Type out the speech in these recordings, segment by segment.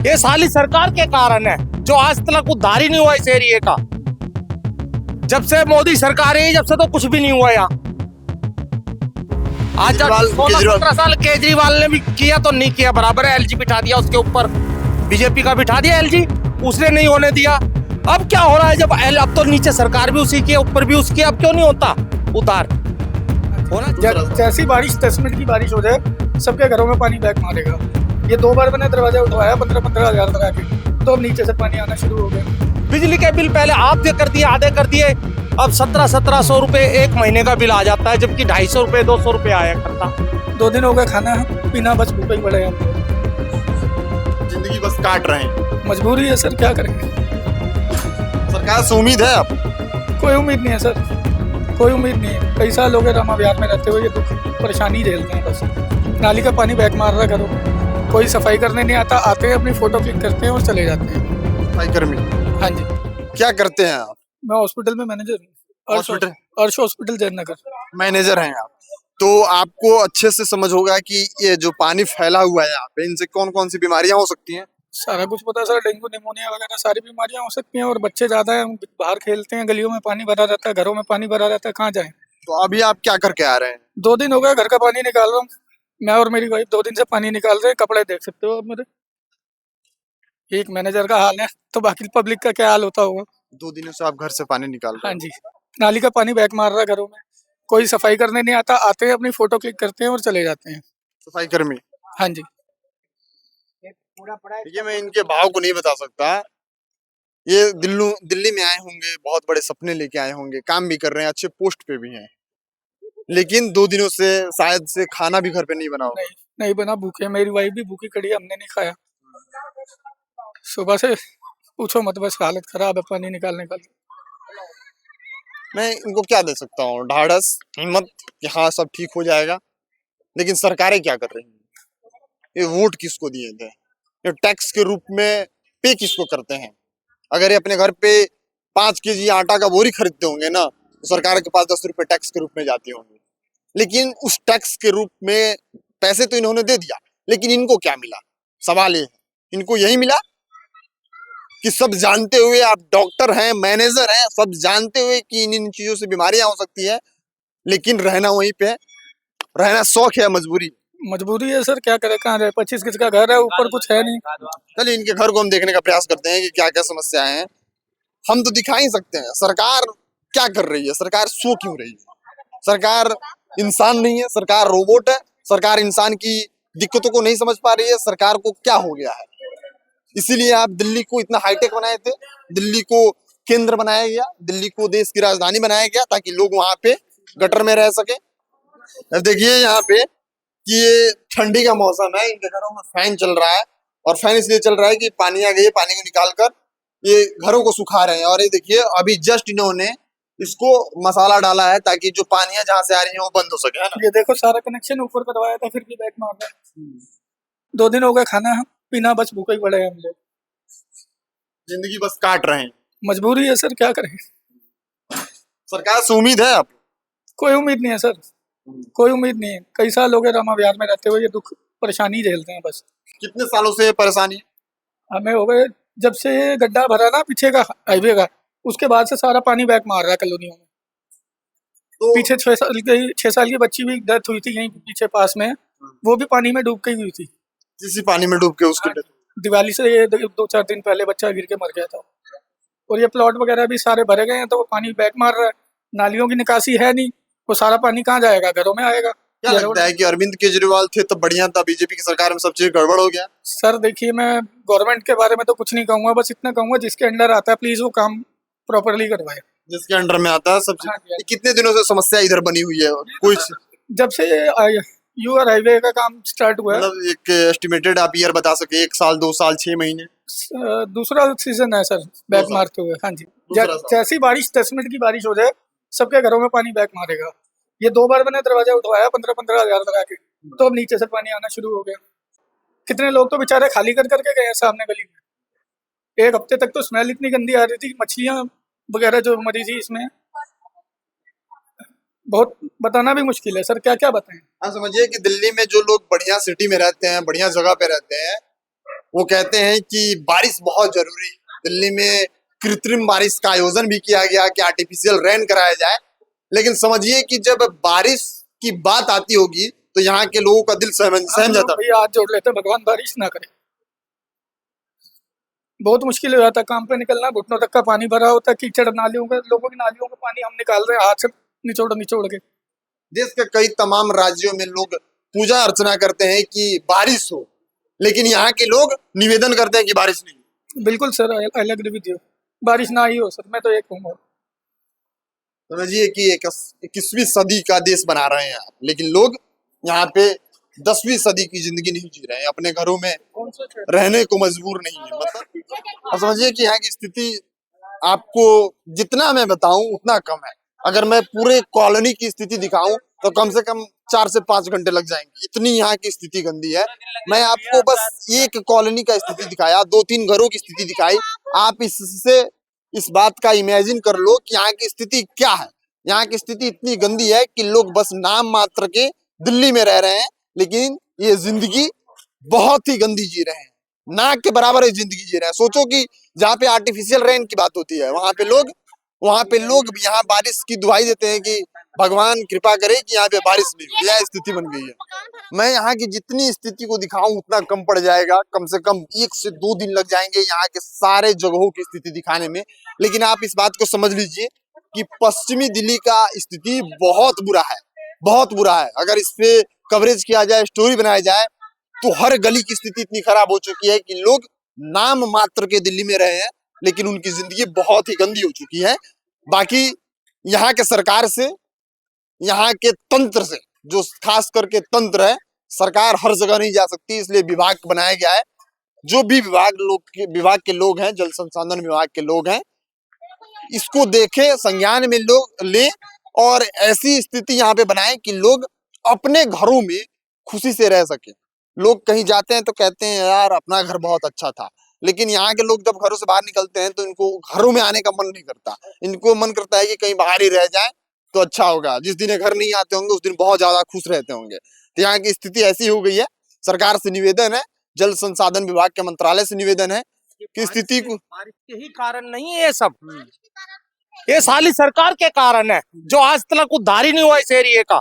ये साली सरकार के कारण है जो आज तक उद्धार ही नहीं हुआ इस एरिए का। जब से मोदी सरकार है जब से तो कुछ भी नहीं हुआ यहाँ। आज जब 16-17 साल केजरीवाल ने भी किया तो नहीं किया बराबर है। एलजी बिठा दिया उसके ऊपर, बीजेपी का बिठा दिया एलजी, उसने नहीं होने दिया। अब क्या हो रहा है जब अब तो नीचे सरकार भी उसी की है ऊपर भी उसकी, अब क्यों नहीं होता उतार होना। जैसी बारिश 10 मिनट की बारिश हो जाए सबके घरों में पानी बैक मारेगा। ये 2 बार मैंने दरवाजा उठवाया 15-15 हजार लगा के, तो अब नीचे से पानी आना शुरू हो गया। बिजली के बिल पहले आधे कर दिए अब 1700 रुपए एक महीने का बिल आ जाता है, जबकि 250 रुपए 200 रुपए आया करता। 2 दिन हो गए खाना पीना बस भूखे ही पड़े हैं। जिंदगी बस काट रहे हैं। मजबूरी है सर, क्या करेंगे। सरकार से उम्मीद है अब? कोई उम्मीद नहीं है सर, कोई उम्मीद नहीं है। कई साल हो गए रामा विहार में रहते हुए ये दुख परेशानी झेलते हैं। बस नाली का पानी बैक मार रहा है घरों में, कोई सफाई करने नहीं आता। आते हैं अपनी फोटो क्लिक करते हैं और चले जाते हैं। सफाई कर्मी? हाँ जी। क्या करते हैं आप? मैं हॉस्पिटल में मैनेजर हूँ। अर्श हॉस्पिटल जयनगर मैनेजर हैं आप, तो आपको अच्छे से समझ होगा कि ये जो पानी फैला हुआ है यहाँ पे, इनसे कौन कौन सी बीमारियां हो सकती हैं। सारा कुछ पता है सर। डेंगू निमोनिया वगैरह सारी बीमारियां हो सकती हैं। और बच्चे ज्यादा हैं, बाहर खेलते हैं, गलियों में पानी भरा रहता है, घरों में पानी भरा रहता है, कहाँ जाएं। तो अभी आप क्या करके आ रहे हैं? 2 दिन हो गए घर का पानी निकाल रहा हूँ। मैं और मेरी वाइफ 2 दिन से पानी निकाल रहे हैं। कपड़े देख सकते हो आप मेरे। एक मैनेजर का हाल है तो बाकी पब्लिक का क्या हाल होता होगा। 2 दिनों से आप घर से पानी निकाल रहे हाँ जी। नाली का पानी बैक मार रहा है घरों में, कोई सफाई करने नहीं आता। आते हैं अपनी फोटो क्लिक करते हैं और चले जाते हैं। सफाई कर्मी? हाँ जी। ये मैं इनके भाव को नहीं बता सकता। ये दिल्ली में आए होंगे, बहुत बड़े सपने लेके आए होंगे, काम भी कर रहे हैं, अच्छे पोस्ट पे भी हैं, लेकिन 2 दिनों से शायद से खाना भी घर पे नहीं बना होगा। नहीं बना, भूखे। मेरी वाइफ भी भूखी खड़ी है, हमने नहीं खाया सुबह से। पूछो मत, बस हालत खराब है पानी निकालने का। मैं इनको क्या दे सकता हूँ? ढाढ़स, हिम्मत कि हाँ सब ठीक हो जाएगा। लेकिन सरकारें क्या कर रही हैं? ये वोट किसको दिए थे? ये टैक्स के रूप में पे किसको करते हैं? अगर ये अपने घर पे 5 केजी आटा का बोरी खरीदते होंगे ना, तो सरकार के पास 10 रुपए टैक्स के रूप में जाती होंगी। लेकिन उस टैक्स के रूप में पैसे तो इन्होंने दे दिया, लेकिन इनको क्या मिला? सवाल ये है, इनको यही मिला कि सब जानते हुए, आप डॉक्टर हैं, मैनेजर हैं, सब जानते हुए कि इन चीजों से बीमारियां हो सकती है, लेकिन रहना वहीं पे, रहना शौक है, मजबूरी है सर, क्या करे। कहाँ रहे, 25 किस का घर है, ऊपर कुछ है नहीं। चलिए इनके घर को हम देखने का प्रयास करते हैं कि क्या क्या समस्याएं हैं। हम तो दिखा ही सकते हैं सरकार क्या कर रही है, सरकार सो क्यों रही है। सरकार इंसान नहीं है, सरकार रोबोट है। सरकार इंसान की दिक्कतों को नहीं समझ पा रही है। सरकार को क्या हो गया है? इसीलिए आप दिल्ली को इतना हाईटेक बनाए थे, दिल्ली को केंद्र बनाया गया, दिल्ली को देश की राजधानी बनाया गया, ताकि लोग वहां पे गटर में रह सके। अब देखिए यहाँ पे कि ये ठंडी का मौसम है, इनके घरों में फैन चल रहा है, और फैन इसलिए चल रहा है कि पानी आ गई है, पानी को निकाल कर ये घरों को सुखा रहे हैं। और ये देखिए अभी जस्ट इन्होंने इसको मसाला डाला है ताकि जो पानियां जहां से आ रही है वो बंद हो सके, है ना। ये देखो सारा कनेक्शन ऊपर करवाया था, फिर भी बैक मार रहा है। 2 दिन हो गए खाना पीना बस भूखे ही पड़े हैं हम लोग। जिंदगी बस काट रहे हैं। मजबूरी है सर, क्या करेंगे। सरकार से उम्मीद है अब? कोई उम्मीद नहीं है सर, कोई उम्मीद नहीं है। कई साल हो गए रामा विहार में रहते हुए ये दुख परेशानी झेलते हैं। बस कितने सालों से परेशानी है? हमें हो गए जब से गड्ढा भरा ना पीछे का हाईवे का, उसके बाद से सारा पानी बैक मार रहा है कॉलोनियों में। तो पीछे 6 साल की बच्ची भी डेथ हुई थी यहीं पीछे पास में, वो भी पानी में डूब के हुई थी। किसी पानी में डूब के उसकी दिवाली से ये 2-4 दिन पहले बच्चा गिर के मर गया था। और ये प्लॉट वगैरह भी सारे भरे गए हैं, तो वो पानी बैक मार रहा है। नालियों की निकासी है नहीं, वो सारा पानी कहाँ जाएगा, घरों में आएगा। क्या लगता है कि अरविंद केजरीवाल थे तो बढ़िया था, बीजेपी की सरकार में सब चीज गड़बड़ हो गया? सर देखिए, मैं गवर्नमेंट के बारे में तो कुछ नहीं कहूँगा, बस इतना कहूँगा जिसके अंडर आता है प्लीज वो काम प्रॉपरली करवाए। जिसके अंडर में आता है सब चीज। हाँ जी। कितने दिनों से समस्या इधर बनी हुई है? कुछ जब से यूआर हाईवे का काम स्टार्ट हुआ है, मतलब एक एस्टिमेटेड आप ईयर बता सके, 1 साल 2 साल 6 महीने? दूसरा सीजन है सर बैक मारते हुए। हाँ जी। जैसी बारिश 10 मिनट की बारिश हो जाए सबके घरों में पानी बैक मारेगा। ये 2 बार मैंने दरवाजा उठवाया 15-15 हजार लगा के, तो अब नीचे से पानी आना शुरू हो गया। कितने लोग तो बेचारे खाली कर करके गए हैं सामने गली में। 1 हफ्ते तक तो स्मेल इतनी गंदी आ रही थी, मछलियां वगैरह जो मरी थी इसमें, बहुत बताना भी मुश्किल है सर, क्या क्या बताएं। हाँ, समझिए कि दिल्ली में जो लोग बढ़िया सिटी में रहते हैं, बढ़िया जगह पे रहते हैं, वो कहते हैं कि बारिश बहुत जरूरी है। दिल्ली में कृत्रिम बारिश का आयोजन भी किया गया कि आर्टिफिशियल रेन कराया जाए, लेकिन समझिए कि जब बारिश की बात आती होगी तो यहाँ के लोगों का दिल सहम जाता है। भैया हाथ जोड़ लेते हैं, भगवान बारिश ना करे। बहुत मुश्किल हो जाता है काम पे निकलना, घुटनों तक का पानी भरा होता है, कीचड़ नालियों का, लोगों की नालियों का पानी हम निकाल रहे हैं हाथ से निचोड़ निचोड़ के। देश के कई तमाम राज्यों में लोग पूजा अर्चना करते हैं कि बारिश हो, लेकिन यहाँ के लोग निवेदन करते हैं कि बारिश नहीं हो। बिल्कुल sir, I agree with you, बारिश ना ही हो सर, मैं तो एक कहूँगा। समझिए कि 21वीं सदी का देश बना रहे हैं आप, लेकिन लोग यहाँ पे 10वीं सदी की जिंदगी नहीं जी रहे हैं, अपने घरों में रहने को मजबूर नहीं है। मतलब अब समझिए कि यहाँ की स्थिति आपको जितना मैं बताऊं उतना कम है। अगर मैं पूरे कॉलोनी की स्थिति दिखाऊं तो कम से कम 4 से 5 घंटे लग जाएंगे, इतनी यहाँ की स्थिति गंदी है। मैं आपको बस एक कॉलोनी का स्थिति दिखाया, 2-3 घरों की स्थिति दिखाई, आप इससे इस बात का इमेजिन कर लो कि यहाँ की स्थिति क्या है। यहाँ की स्थिति इतनी गंदी है कि लोग बस नाम मात्र के दिल्ली में रह रहे हैं, लेकिन ये जिंदगी बहुत ही गंदी जी रहे हैं, ना के बराबर ही जिंदगी जी रहे हैं। सोचो कि जहाँ पे आर्टिफिशियल रेन की बात होती है वहां पे लोग यहाँ बारिश की दुहाई देते हैं कि भगवान कृपा करे कि यहाँ पे बारिश नहीं हो। यह स्थिति बन गई है। मैं यहाँ की जितनी स्थिति को दिखाऊं उतना कम पड़ जाएगा, कम से कम 1 से 2 दिन लग जाएंगे यहाँ के सारे जगहों की स्थिति दिखाने में। लेकिन आप इस बात को समझ लीजिए कि पश्चिमी दिल्ली का स्थिति बहुत बुरा है, बहुत बुरा है। अगर इस पे कवरेज किया जाए, स्टोरी बनाया जाए, तो हर गली की स्थिति इतनी खराब हो चुकी है कि लोग नाम मात्र के दिल्ली में रहे हैं, लेकिन उनकी जिंदगी बहुत ही गंदी हो चुकी है। बाकी यहाँ के सरकार से, यहाँ के तंत्र से, जो खास करके तंत्र है, सरकार हर जगह नहीं जा सकती, इसलिए विभाग बनाया गया है। जो भी विभाग के लोग हैं, जल संसाधन विभाग के लोग हैं, इसको देखे, संज्ञान में लोग ले और ऐसी स्थिति यहाँ पे बनाए कि लोग अपने घरों में खुशी से रह सके। लोग कहीं जाते हैं तो कहते हैं यार अपना घर बहुत अच्छा था, लेकिन यहाँ के लोग जब घरों से बाहर निकलते हैं तो इनको घरों में आने का मन नहीं करता। इनको मन करता है कि कहीं बाहर ही रह जाए तो अच्छा होगा। जिस दिन घर नहीं आते होंगे उस दिन बहुत ज्यादा खुश रहते होंगे। तो यहाँ की स्थिति ऐसी हो गई है। सरकार से निवेदन है, जल संसाधन विभाग के मंत्रालय से निवेदन है कि स्थिति को, बारिश के ही कारण नहीं है ये सब, ये साली सरकार के कारण है, जो आज तक उद्धार ही नहीं हुआ इस एरिया का।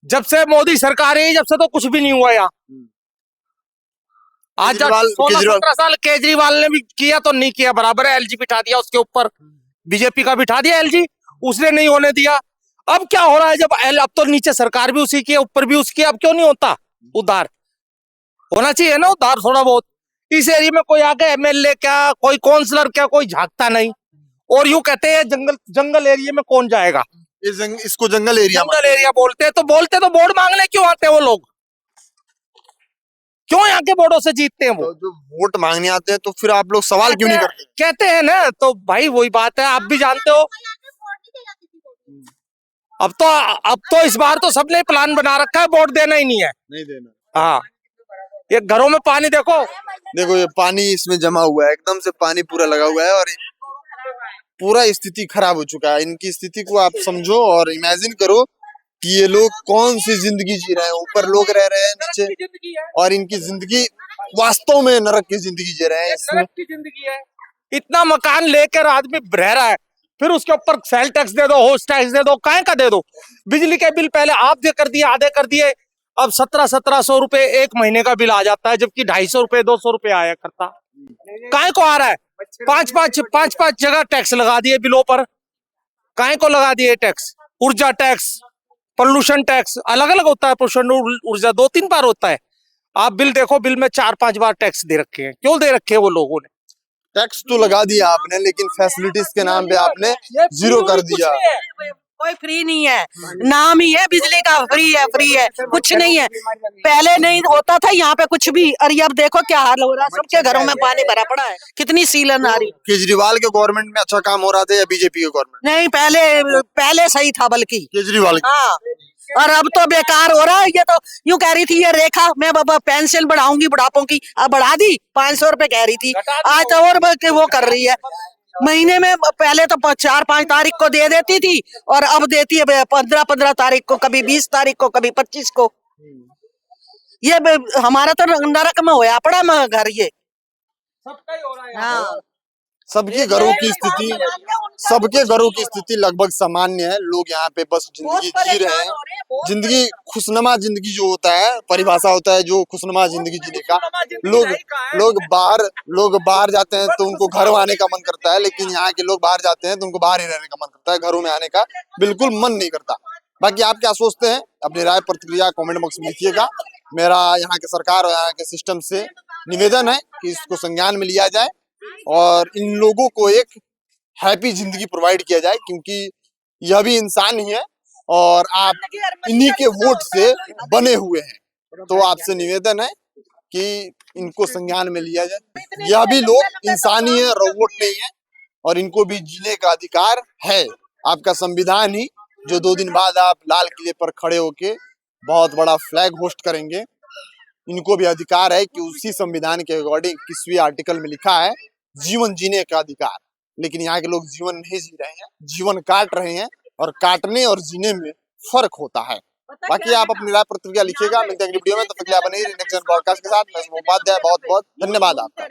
जब से मोदी सरकार है, जब से तो कुछ भी नहीं हुआ यहाँ। आज 16-17 साल केजरीवाल ने भी किया तो नहीं किया बराबर है, एलजी बिठा दिया उसके ऊपर, बीजेपी का बिठा दिया एलजी, उसने नहीं होने दिया। अब क्या हो रहा है, जब अब तो नीचे सरकार भी उसी की है, ऊपर भी उसकी, अब क्यों नहीं होता उद्धार? होना चाहिए ना उद्धार थोड़ा बहुत। इस एरिया में कोई आगे एमएलए क्या, कोई काउंसलर क्या, कोई झांकता नहीं। और यूं कहते हैं जंगल एरिया में कौन जाएगा, इसको जंगल एरिया बोलते हैं, तो बोर्ड मांगने क्यों आते हैं वो लोग? क्यों यहाँ के बोर्डों से जीतते हैं वो? तो जो वोट मांगने आते हैं तो फिर आप लोग सवाल क्यों नहीं करते? कहते हैं ना, तो भाई वही बात है, आप भी जानते हो। अब तो इस बार तो सबने प्लान बना रखा है, वोट देना ही नहीं है, नहीं देना। हाँ। ये घरों में पानी देखो ये पानी इसमें जमा हुआ है, एकदम से पानी पूरा लगा हुआ है और पूरा स्थिति खराब हो चुका है। इनकी स्थिति को आप समझो और इमेजिन करो कि ये लोग कौन सी जिंदगी जी रहे हैं। ऊपर लोग रह रहे हैं नीचे, और इनकी जिंदगी वास्तव में नरक की जिंदगी जी रहे हैं। नरक की जिंदगी है। इतना मकान लेकर आदमी रह रहा है, फिर उसके ऊपर सेल टैक्स दे दो, होस्ट टैक्स दे दो, काहे का दे दो। बिजली के बिल पहले आप कर दिए, आधे कर दिए, अब 1700 रुपए एक महीने का बिल आ जाता है, जबकि 250 रुपए 200 रुपए आया करता। काहे को आ रहा है? 5 जगह टैक्स लगा दिए बिलों पर। काहे को लगा दिए टैक्स? ऊर्जा टैक्स, पोल्यूशन टैक्स, अलग अलग होता है। पोल्यूशन ऊर्जा 2-3 बार होता है। आप बिल देखो, बिल में 4-5 बार टैक्स दे रखे हैं। क्यों दे रखे हैं वो लोगों ने? टैक्स तो लगा दिया आपने, लेकिन फैसिलिटीज के नाम पे आपने जीरो कर दिया। कोई फ्री नहीं है, नाम ही है बिजली का फ्री है, कुछ नहीं है। पहले नहीं होता था यहाँ पे कुछ भी, और अब देखो क्या हाल हो रहा है, सबके घरों में पानी भरा पड़ा है, कितनी सीलन आ रही। केजरीवाल के गवर्नमेंट में अच्छा काम हो रहा था या बीजेपी के गवर्नमेंट? नहीं, पहले सही था, बल्कि केजरीवाल। हाँ, और अब तो बेकार हो रहा है। ये तो यूं कह रही थी ये रेखा, मैं बाबा पेंशन बढ़ाऊंगी बुढ़ापों की, अब बढ़ा दी, 500 रुपए कह रही थी, आज तो और वो कर रही है। महीने में पहले तो 4-5 तारीख को दे देती थी, और अब देती है 15-15 तारीख को, कभी 20 तारीख को, कभी 25 को। ये हमारा तो नरक में होया पड़ा घर ये। सबका ही हो रहा है हाँ। सबके घरों की स्थिति लगभग सामान्य है। लोग यहाँ पे बस जिंदगी जी रहे हैं। जिंदगी खुशनुमा जिंदगी जो होता है, परिभाषा होता है जो खुशनुमा जिंदगी जीने का। लोग बाहर जाते हैं तो उनको घर आने का मन करता है, लेकिन यहाँ के लोग बाहर जाते हैं तो उनको बाहर ही रहने का मन करता है, घरों में आने का बिल्कुल मन नहीं करता। बाकी आप क्या सोचते हैं, अपनी राय प्रतिक्रिया कमेंट बॉक्स में लिखिएगा। मेरा यहाँ के सरकार और यहाँ के सिस्टम से निवेदन है कि इसको संज्ञान में लिया जाए और इन लोगों को एक हैप्पी जिंदगी प्रोवाइड किया जाए, क्योंकि यह भी इंसान ही है और आप इन्हीं के वोट से बने हुए हैं। तो आपसे निवेदन है कि इनको संज्ञान में लिया जाए। यह भी लोग इंसान ही है, रोबोट नहीं है, और इनको भी जीने का अधिकार है। आपका संविधान ही जो 2 दिन बाद आप लाल किले पर खड़े होके बहुत बड़ा फ्लैग होस्ट करेंगे, इनको भी अधिकार है कि उसी संविधान के अकॉर्डिंग 21वें आर्टिकल में लिखा है जीवन जीने का अधिकार। लेकिन यहाँ के लोग जीवन नहीं जी रहे हैं, जीवन काट रहे हैं, और काटने और जीने में फर्क होता है। बाकी आप अपनी राय प्रतिक्रिया लिखिएगा। मिलते हैं अगली वीडियो में, तो फिर बने रहिए नेक्स्ट ब्रॉडकास्ट के साथ। मैं उपाध्याय, बहुत बहुत धन्यवाद आपका।